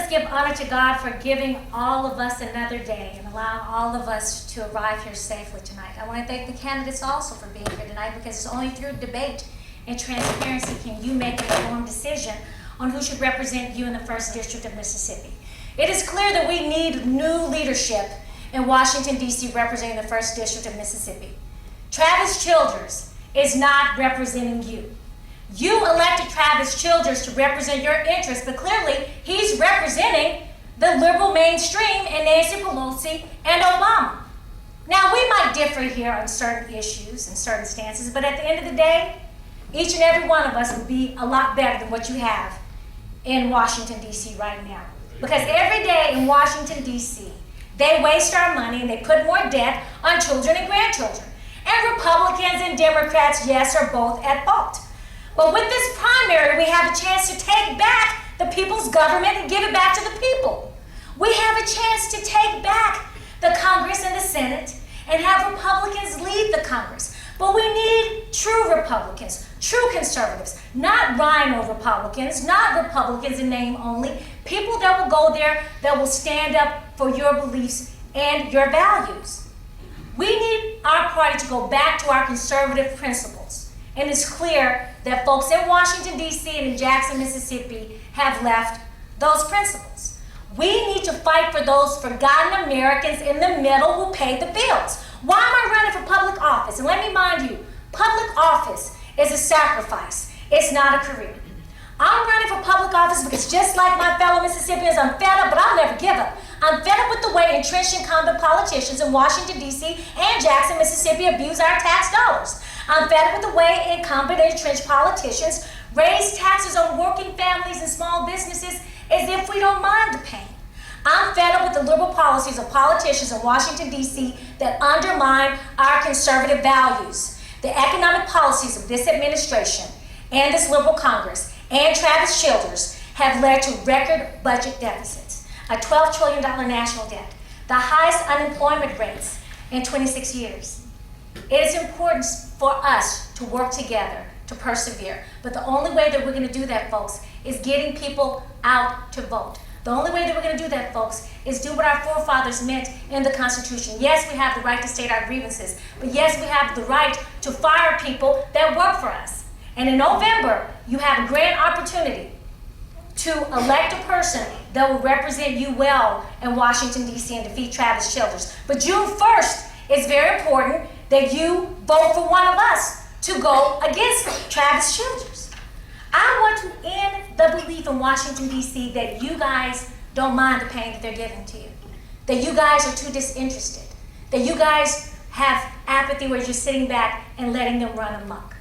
give honor to God for giving all of us another day and allowing all of us to arrive here safely tonight. I want to thank the candidates also for being here tonight, because it's only through debate and transparency can you make an informed decision on who should represent you in the 1st District of Mississippi. It is clear that we need new leadership in Washington, D.C. representing the 1st District of Mississippi. Travis Childers is not representing you. You elected Travis Childers to represent your interests, but clearly he's representing the liberal mainstream and Nancy Pelosi and Obama. Now, we might differ here on certain issues and certain stances, but at the end of the day, each and every one of us would be a lot better than what you have in Washington, D.C. right now. Because every day in Washington, D.C., they waste our money and they put more debt on children and grandchildren. And Republicans and Democrats, yes, are both at fault. But with this primary, we have a chance to take back the people's government and give it back to the people. We have a chance to take back the Congress and the Senate and have Republicans lead the Congress. But we need true Republicans, true conservatives, not rhino Republicans, not Republicans in name only, people that will go there, that will stand up for your beliefs and your values. We need our party to go back to our conservative principles. And it's clear that folks in Washington, D.C. and in Jackson, Mississippi have left those principles. We need to fight for those forgotten Americans in the middle who pay the bills. Why am I running for public office? And let me remind you, public office is a sacrifice. It's not a career. I'm running for public office because just like my fellow Mississippians, I'm fed up, but I'll never give up. I'm fed up with the way entrenched incumbent politicians in Washington, D.C. and Jackson, Mississippi abuse our tax dollars. I'm fed up with the way incumbent and entrenched politicians raise taxes on working families and small businesses as if we don't mind the pain. I'm fed up with the liberal policies of politicians in Washington, D.C. that undermine our conservative values. The economic policies of this administration and this liberal Congress and Travis Childers have led to record budget deficits, a $12 trillion national debt, the highest unemployment rates in 26 years. It is important for us to work together, to persevere. But the only way that we're going to do that, folks, is getting people out to vote. The only way that we're going to do that, folks, is do what our forefathers meant in the Constitution. Yes, we have the right to state our grievances, but yes, we have the right to fire people that work for us. And in November, you have a grand opportunity to elect a person that will represent you well in Washington, D.C. and defeat Travis Childers. But June 1st is very important that you vote for one of us to go against Travis Childers. I want to end the belief in Washington, D.C. that you guys don't mind the pain that they're giving to you, that you guys are too disinterested, that you guys have apathy where you're sitting back and letting them run amok.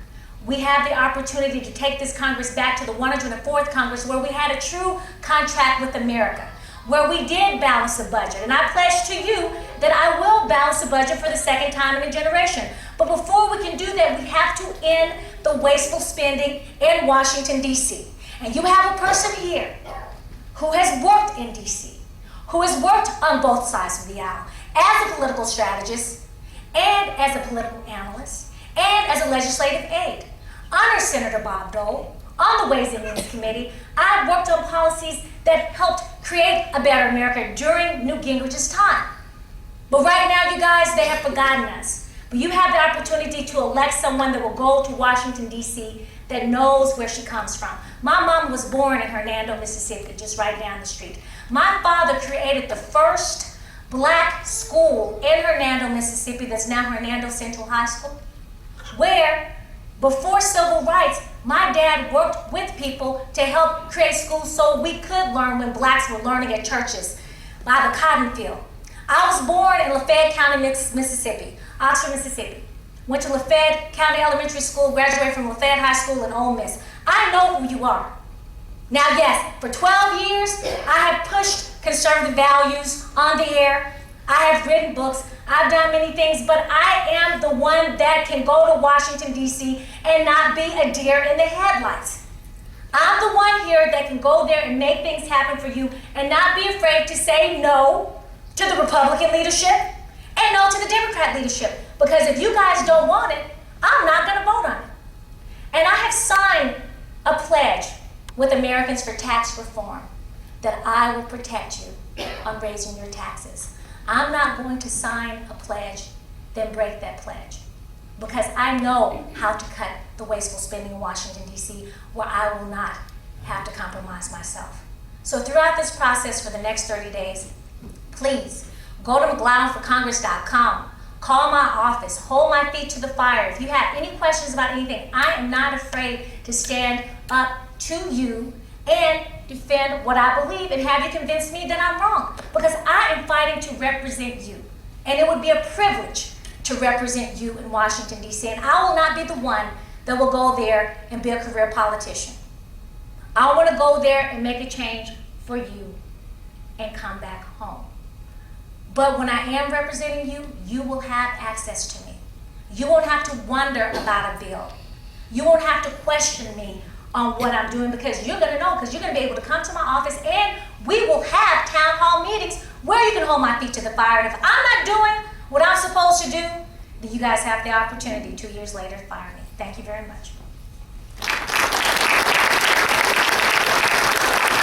We have the opportunity to take this Congress back to the 104th Congress where we had a true contract with America, where we did balance the budget. And I pledge to you that I will balance the budget for the second time in a generation. But before we can do that, we have to end the wasteful spending in Washington, D.C. And you have a person here who has worked in D.C., who has worked on both sides of the aisle as a political strategist and as a political analyst and as a legislative aide. Under Senator Bob Dole, on the Ways and Means Committee, I've worked on policies that helped create a better America during Newt Gingrich's time. But right now, you guys, they have forgotten us. But you have the opportunity to elect someone that will go to Washington, D.C., that knows where she comes from. My mom was born in Hernando, Mississippi, just right down the street. My father created the first black school in Hernando, Mississippi, that's now Hernando Central High School, where before civil rights, my dad worked with people to help create schools so we could learn when blacks were learning at churches by the cotton field. I was born in Lafayette County, Mississippi, Oxford, Mississippi. Went to Lafayette County Elementary School, graduated from Lafayette High School in Ole Miss. I know who you are. Now, yes, for 12 years, I have pushed conservative values on the air. I have written books. I've done many things, but I am the one that can go to Washington, D.C. and not be a deer in the headlights. I'm the one here that can go there and make things happen for you and not be afraid to say no to the Republican leadership and no to the Democrat leadership. Because if you guys don't want it, I'm not going to vote on it. And I have signed a pledge with Americans for Tax Reform. that I will protect you on raising your taxes. I'm not going to sign a pledge, then break that pledge, because I know how to cut the wasteful spending in Washington, D.C., where I will not have to compromise myself. So throughout this process for the next 30 days, please go to McGlowanforcongress.com, call my office, hold my feet to the fire. If you have any questions about anything, I am not afraid to stand up to you and defend what I believe and have you convince me that I'm wrong, because I am fighting to represent you. And it would be a privilege to represent you in Washington, D.C., and I will not be the one that will go there and be a career politician. I want to go there and make a change for you and come back home. But when I am representing you, you will have access to me. You won't have to wonder about a bill. You won't have to question me on what I'm doing, because you're going to know, because you're going to be able to come to my office and we will have town hall meetings where you can hold my feet to the fire. And if I'm not doing what I'm supposed to do, then you guys have the opportunity 2 years later to fire me. Thank you very much.